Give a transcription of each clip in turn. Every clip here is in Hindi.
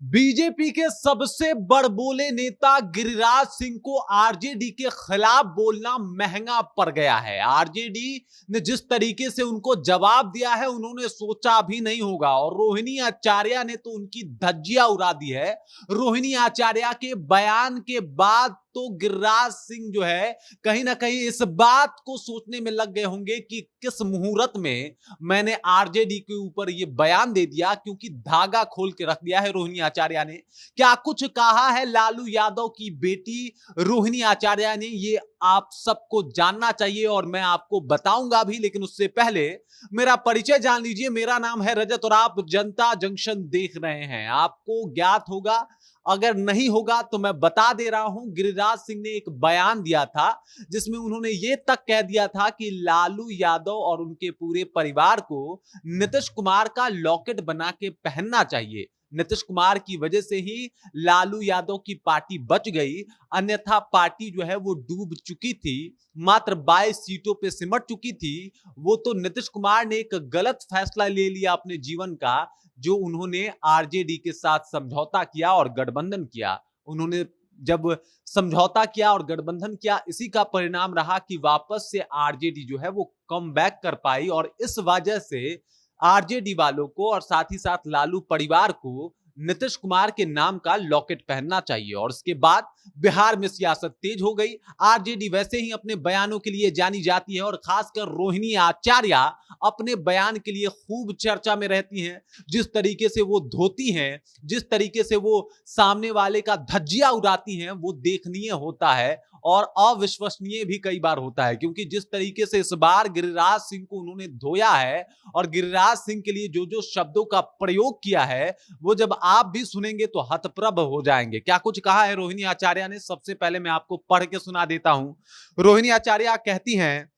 बीजेपी के सबसे बड़बोले नेता गिरिराज सिंह को आरजेडी के खिलाफ बोलना महंगा पड़ गया है। आरजेडी ने जिस तरीके से उनको जवाब दिया है, उन्होंने सोचा भी नहीं होगा और रोहिणी आचार्य ने तो उनकी धज्जियां उड़ा दी है। रोहिणी आचार्य के बयान के बाद तो गिरिराज सिंह जो है कहीं ना कहीं इस बात को सोचने में लग गए होंगे कि किस मुहूर्त में मैंने आरजेडी के ऊपर ये बयान दे दिया, क्योंकि धागा खोल के रख दिया है रोहिणी आचार्य ने। क्या कुछ कहा है लालू यादव की बेटी रोहिणी आचार्य ने, ये आप सबको जानना चाहिए और मैं आपको बताऊंगा भी, लेकिन उससे पहले मेरा परिचय जान लीजिए। मेरा नाम है रजत और आप जनता जंक्शन देख रहे हैं। आपको ज्ञात होगा, अगर नहीं होगा तो मैं बता दे रहा हूं। गिरिराज सिंह ने एक बयान दिया था जिसमें उन्होंने ये तक कह दिया था कि लालू यादव और उनके पूरे परिवार को नीतीश कुमार का लॉकेट बना के पहनना चाहिए। नीतीश कुमार की वजह से ही लालू यादव की पार्टी बच गई, अन्यथा पार्टी जो है वो डूब चुकी थी, मात्र 22 सीटों पे सिमट चुकी थी। वो तो नीतीश कुमार ने एक गलत फैसला ले लिया अपने जीवन का, जो उन्होंने आरजेडी के साथ समझौता किया और गठबंधन किया। उन्होंने जब समझौता किया और गठबंधन किया, इसी का परिणाम रहा कि वापस से आरजेडी जो है वो कम बैक कर पाई और इस वजह से आरजेडी वालों को और साथ ही साथ लालू परिवार को नीतीश कुमार के नाम का लॉकेट पहनना चाहिए। और उसके बाद बिहार में सियासत तेज हो गई। आरजेडी वैसे ही अपने बयानों के लिए जानी जाती है और खासकर रोहिणी आचार्य अपने बयान के लिए खूब चर्चा में रहती हैं। जिस तरीके से वो धोती हैं, जिस तरीके से वो सामने वाले का धज्जियां उड़ाती हैं, वो देखनीय होता है और अविश्वसनीय भी कई बार होता है। क्योंकि जिस तरीके से इस बार गिरिराज सिंह को उन्होंने धोया है और गिरिराज सिंह के लिए जो जो शब्दों का प्रयोग किया है, वो जब आप भी सुनेंगे तो हतप्रभ हो जाएंगे। क्या कुछ कहा है रोहिणी आचार्य ने, सबसे पहले मैं आपको पढ़ के सुना देता हूं। रोहिणी आचार्य कहती हैं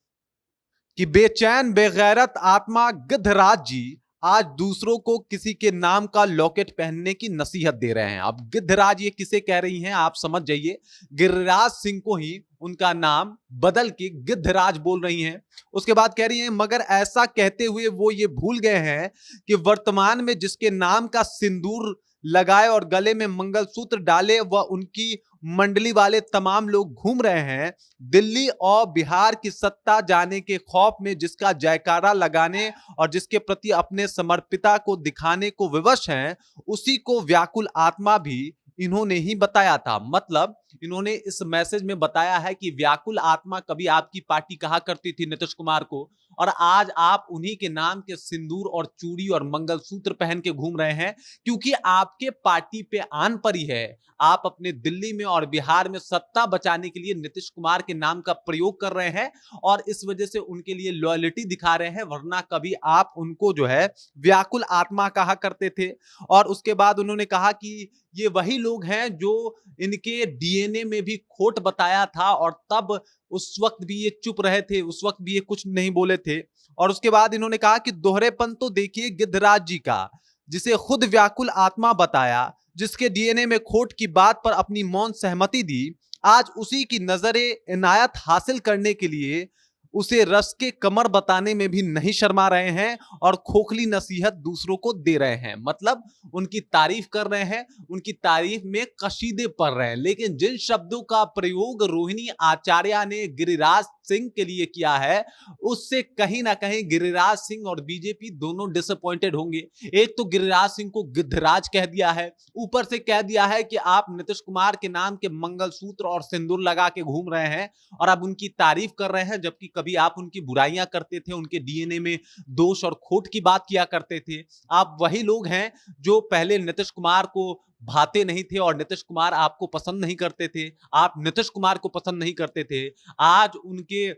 कि बेचैन बेगैरत आत्मा गिद्धराज जी आज दूसरों को किसी के नाम का लॉकेट पहनने की नसीहत दे रहे हैं। अब गिद्धराज ये किसे कह रही हैं आप समझ जाइए। गिरिराज सिंह को ही उनका नाम बदल के गिद्धराज बोल रही हैं। उसके बाद कह रही हैं, मगर ऐसा कहते हुए वो ये भूल गए हैं कि वर्तमान में जिसके नाम का सिंदूर लगाए और गले में मंगलसूत्र डाले वह उनकी मंडली वाले तमाम लोग घूम रहे हैं। दिल्ली और बिहार की सत्ता जाने के खौफ में जिसका जयकारा लगाने और जिसके प्रति अपने समर्पिता को दिखाने को विवश हैं, उसी को व्याकुल आत्मा भी इन्होंने ही बताया था। मतलब इन्होंने इस मैसेज में बताया है कि व्याकुल आत्मा कभी आपकी पार्टी कहा करती थी नीतीश कुमार को, और आज आप उन्हीं के नाम के सिंदूर और चूड़ी और मंगलसूत्र पहन के घूम रहे हैं, क्योंकि आपके पार्टी पे आन पड़ी है। आप अपने दिल्ली में और बिहार में सत्ता बचाने के लिए नीतीश कुमार के नाम का प्रयोग कर रहे हैं और इस वजह से उनके लिए लॉयल्टी दिखा रहे हैं, वरना कभी आप उनको जो है व्याकुल आत्मा कहा करते थे। और उसके बाद उन्होंने कहा कि ये वही लोग हैं जो इनके डीएनए में भी खोट बताया था और तब उस वक्त भी ये चुप रहे थे, उस वक्त भी ये कुछ नहीं बोले थे। और उसके बाद इन्होंने कहा कि दोहरेपन तो देखिए गिद्धराज जी का, जिसे खुद व्याकुल आत्मा बताया, जिसके डीएनए में खोट की बात पर अपनी मौन सहमति दी, आज उसी की नजरे इनायत हासिल करने के लिए उसे रस के कमर बताने में भी नहीं शर्मा रहे हैं और खोखली नसीहत दूसरों को दे रहे हैं। मतलब उनकी तारीफ कर रहे हैं, उनकी तारीफ में कशीदे पढ़ रहे हैं। लेकिन जिन शब्दों का प्रयोग रोहिणी आचार्य ने गिरिराज सिंह के लिए किया है, उससे कहीं ना कहीं गिरिराज सिंह और बीजेपी दोनों डिसअपॉइंटेड होंगे। एक तो गिरिराज सिंह को गिद्धराज कह दिया है, ऊपर से कह दिया है कि आप नीतीश कुमार के नाम के मंगलसूत्र और सिंदूर लगा के घूम रहे हैं और अब उनकी तारीफ कर रहे हैं, जबकि कभी आप उनकी बुराइयां करते थे, उनके डीएनए में दोष और खोट की बात किया करते थे। आप वही लोग हैं जो पहले नीतीश कुमार को भाते नहीं थे और नीतीश कुमार आपको पसंद नहीं करते थे, आप नीतीश कुमार को पसंद नहीं करते थे। आज उनके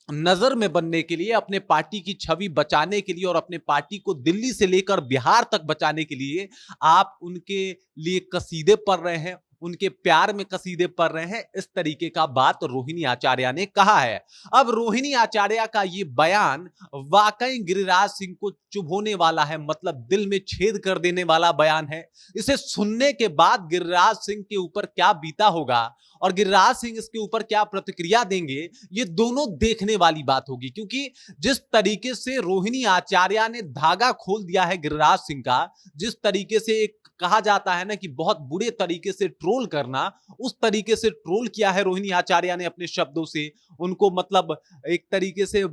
नजर में बनने के लिए, अपने पार्टी की छवि बचाने के लिए और अपने पार्टी को दिल्ली से लेकर बिहार तक बचाने के लिए आप उनके लिए कसीदे पढ़ रहे हैं, उनके प्यार में कसीदे पढ़ रहे हैं। इस तरीके का बात रोहिणी आचार्य ने कहा है। अब रोहिणी आचार्य का ये बयान वाकई गिरिराज सिंह को चुभोने वाला है, मतलब दिल में छेद कर देने वाला बयान है। इसे सुनने के बाद गिरिराज सिंह के ऊपर क्या बीता होगा और गिरिराज सिंह इसके ऊपर क्या प्रतिक्रिया देंगे, ये दोनों देखने वाली बात होगी। क्योंकि जिस तरीके से रोहिणी आचार्य ने धागा खोल दिया है गिरिराज सिंह का, जिस तरीके से एक कहा जाता है ना कि बहुत बुरे तरीके से ट्रोल करना, उस तरीके से ट्रोल किया है रोहिणी आचार्य ने अपने शब्दों से। उनको मतलब एक तरीके से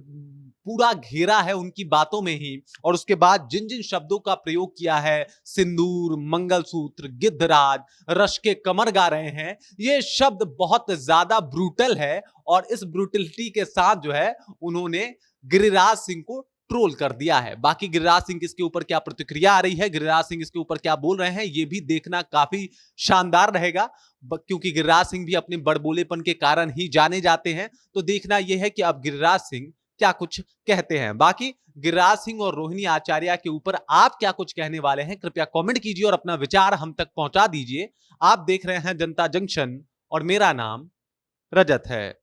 पूरा घेरा है उनकी बातों में ही, और उसके बाद जिन जिन शब्दों का प्रयोग किया है, सिंदूर, मंगलसूत्र, गिद्धराज, रश के कमर गा रहे हैं, ये शब्द बहुत ज्यादा ब्रूटल है। और इस ब्रूटलिटी के साथ जो है उन्होंने गिरिराज सिंह को ट्रोल कर दिया है। बाकी गिरिराज सिंह की इसके ऊपर क्या प्रतिक्रिया आ रही है, गिरिराज सिंह इसके ऊपर क्या बोल रहे हैं, ये भी देखना काफी शानदार रहेगा, क्योंकि गिरिराज सिंह भी अपने बड़बोलेपन के कारण ही जाने जाते हैं। तो देखना यह है कि अब गिरिराज सिंह क्या कुछ कहते हैं। बाकी गिरिराज सिंह और रोहिणी आचार्य के ऊपर आप क्या कुछ कहने वाले हैं, कृपया कमेंट कीजिए और अपना विचार हम तक पहुंचा दीजिए। आप देख रहे हैं जनता जंक्शन और मेरा नाम रजत है।